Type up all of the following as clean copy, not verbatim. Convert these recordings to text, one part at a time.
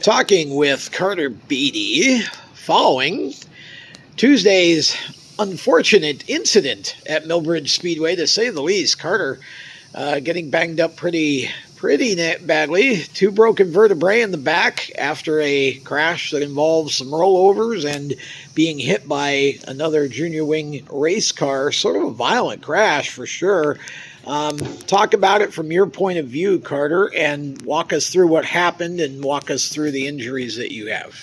Talking with Karter Beattie following Tuesday's unfortunate incident at Millbridge Speedway, to say the least. Karter getting banged up pretty badly. 2 broken vertebrae in the back after a crash that involved some rollovers and being hit by another junior wing race car. Sort of a violent crash for sure. Talk about it from your point of view, Karter, and walk us through what happened and walk us through the injuries that you have.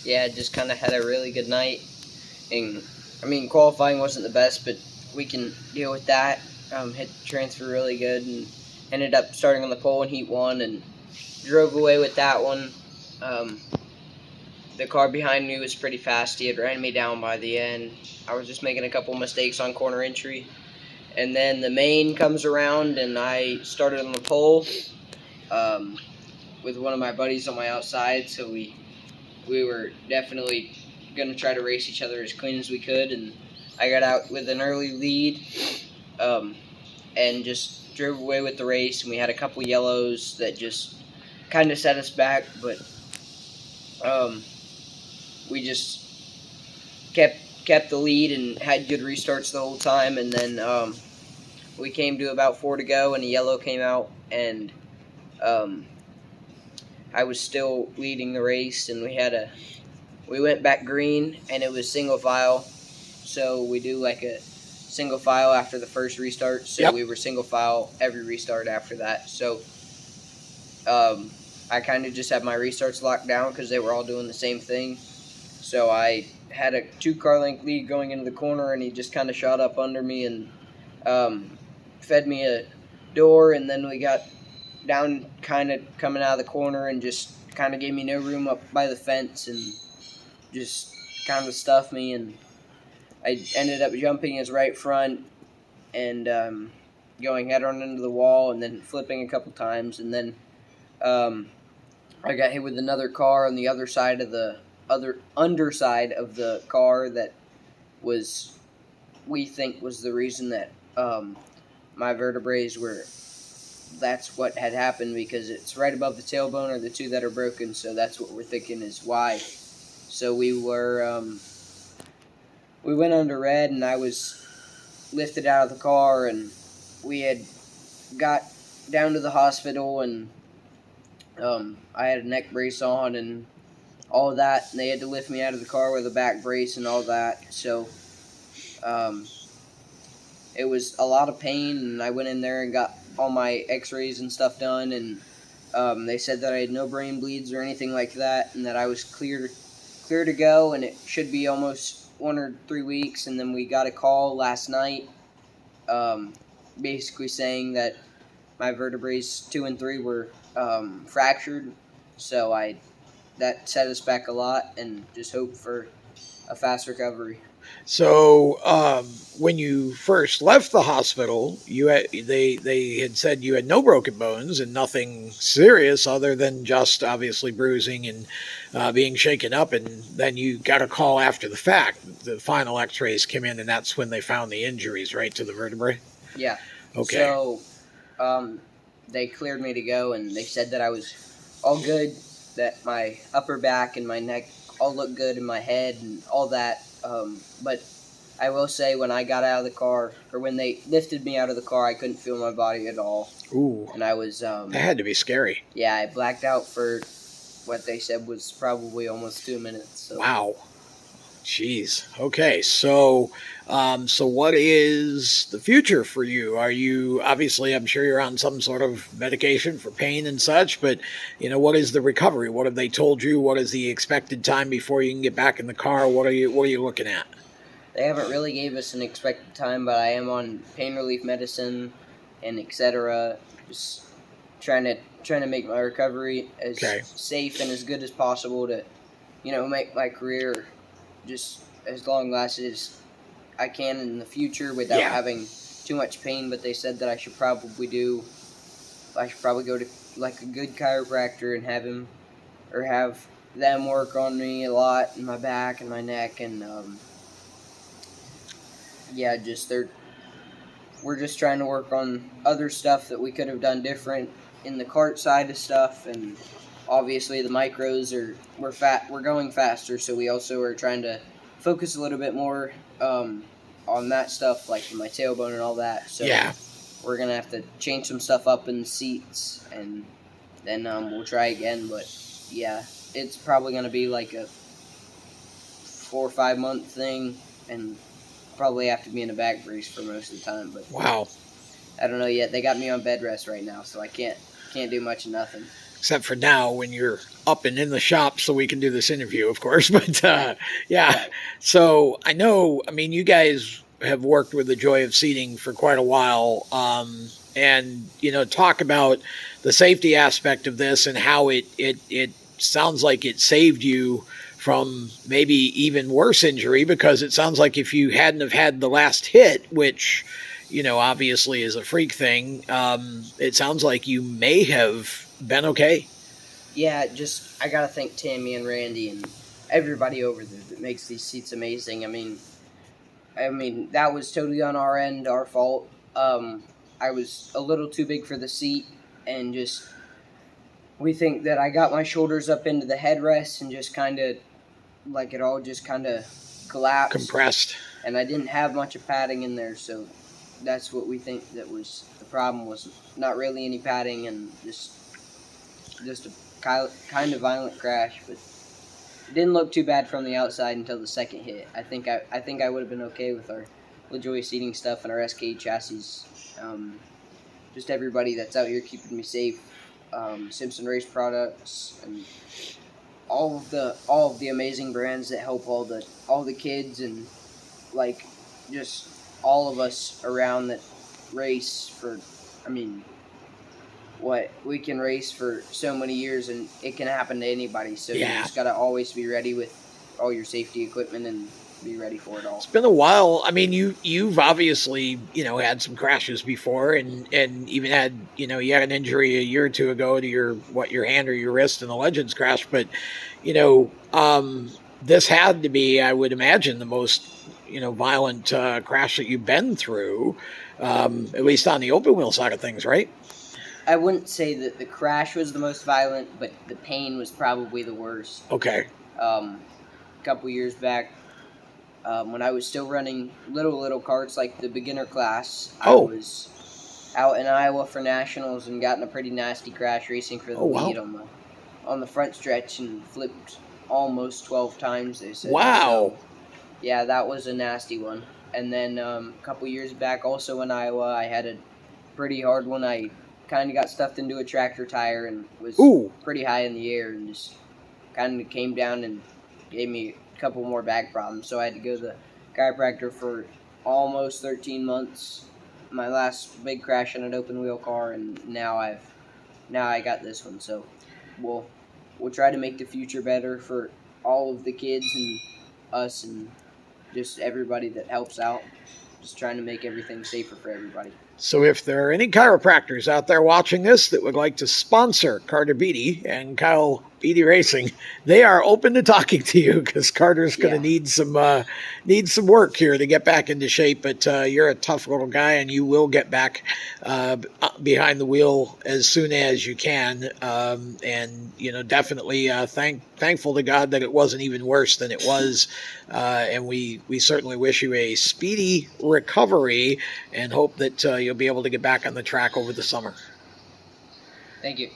Yeah, just kind of had a really good night. And qualifying wasn't the best, but we can deal with that. Hit the transfer really good and ended up starting on the pole in Heat 1 and drove away with that one. The car behind me was pretty fast. He had ran me down by the end. I was just making a couple mistakes on corner entry. And then the main comes around, and I started on the pole with one of my buddies on my outside. So we were definitely going to try to race each other as clean as we could. And I got out with an early lead and just drove away with the race. And we had a couple yellows that just kind of set us back. But we just kept the lead and had good restarts the whole time. And then we came to about 4 to go, and a yellow came out, and I was still leading the race, and we went back green, and it was single file, so we do like a single file after the first restart, so yep. We were single file every restart after that, so I kind of just had my restarts locked down because they were all doing the same thing, so I had a 2-car length lead going into the corner, and he just kind of shot up under me and fed me a door, and then we got down kind of coming out of the corner and just kind of gave me no room up by the fence and just kind of stuffed me, and I ended up jumping his right front and going head on into the wall and then flipping a couple times, and then I got hit with another car on the other side of the underside of the car that we think was the reason that my vertebrae that's what had happened, because it's right above the tailbone are the 2 that are broken, so that's what we're thinking is why. So we went under red, and I was lifted out of the car, and we had got down to the hospital, and I had a neck brace on and all of that, and they had to lift me out of the car with a back brace and all that, so it was a lot of pain, and I went in there and got all my x-rays and stuff done, and they said that I had no brain bleeds or anything like that, and that I was clear to go, and it should be almost 1 or 3 weeks. And then we got a call last night basically saying that my vertebrae 2 and 3 were fractured, so that set us back a lot, and just hope for a fast recovery. So when you first left the hospital, they had said you had no broken bones and nothing serious other than just obviously bruising and being shaken up. And then you got a call after the fact. The final x-rays came in, and that's when they found the injuries, right, to the vertebrae? Yeah. Okay. So they cleared me to go, and they said that I was all good, that my upper back and my neck all looked good, in my head and all that. But I will say, when I got out of the car, or when they lifted me out of the car, I couldn't feel my body at all. Ooh. And I was... that had to be scary. Yeah, I blacked out for what they said was probably almost 2 minutes. So. Wow. Jeez. Okay, so what is the future for you? Are you, obviously, I'm sure you're on some sort of medication for pain and such, but, what is the recovery? What have they told you? What is the expected time before you can get back in the car? What are you looking at? They haven't really gave us an expected time, but I am on pain relief medicine and etc. Just trying to make my recovery as safe and as good as possible to, make my career just as long lasting as I can in the future without having too much pain. But they said that I should probably go to like a good chiropractor and have them work on me a lot in my back and my neck, and we're just trying to work on other stuff that we could have done different in the kart side of stuff, and obviously the micros we're going faster, so we also are trying to focus a little bit more on that stuff, like my tailbone and all that. So Yeah. we're gonna have to change some stuff up in the seats, and then we'll try again. But yeah, it's probably gonna be like a 4 or 5 month thing, and probably have to be in a back brace for most of the time. But Wow. I don't know yet. They got me on bed rest right now, so I can't do much of nothing. Except for now when you're up and in the shop so we can do this interview, of course. But yeah, Right. So I know, I mean, you guys have worked with the Joy of Seating for quite a while. And, talk about the safety aspect of this and how it sounds like it saved you from maybe even worse injury, because it sounds like if you hadn't have had the last hit, which, obviously is a freak thing, it sounds like you may have been okay. Yeah, just I gotta thank Tammy and Randy and everybody over there that makes these seats amazing. I mean that was totally on our end, our fault. I was a little too big for the seat, and just we think that I got my shoulders up into the headrest and just kind of like it all just kind of collapsed, Compressed. and I didn't have much of padding in there, so that's what we think that was the problem. Was not really any padding and just a kind of violent crash, but it didn't look too bad from the outside until the second hit. I think I would have been okay with our LaJoy seating stuff and our SK chassis. Just everybody that's out here keeping me safe. Simpson Race Products and all of the amazing brands that help all the kids and like just all of us around that race for. I mean, what we can race for so many years, and it can happen to anybody. So you just gotta always be ready with all your safety equipment and be ready for it all. It's been a while. I mean, you've obviously had some crashes before, and even had you had an injury a year or two ago to your hand or your wrist in the Legends crash. But this had to be, I would imagine, the most violent crash that you've been through, at least on the open wheel side of things, right? I wouldn't say that the crash was the most violent, but the pain was probably the worst. Okay. A couple years back, when I was still running little karts, like the beginner class, I was out in Iowa for nationals and got in a pretty nasty crash racing for the lead on the front stretch and flipped almost 12 times, they said. Wow. So, yeah, that was a nasty one. And then a couple years back, also in Iowa, I had a pretty hard one. I kind of got stuffed into a tractor tire and was pretty high in the air and just kind of came down and gave me a couple more back problems. So I had to go to the chiropractor for almost 13 months. My last big crash in an open wheel car, and now I got this one. So we'll try to make the future better for all of the kids and us and just everybody that helps out. Just trying to make everything safer for everybody. So if there are any chiropractors out there watching this that would like to sponsor Karter Beattie and Kyle Beattie Racing, they are open to talking to you, because Carter's going to need some work here to get back into shape. But you're a tough little guy, and you will get back behind the wheel as soon as you can. And definitely thankful to God that it wasn't even worse than it was. And we certainly wish you a speedy recovery and hope that you'll be able to get back on the track over the summer. Thank you.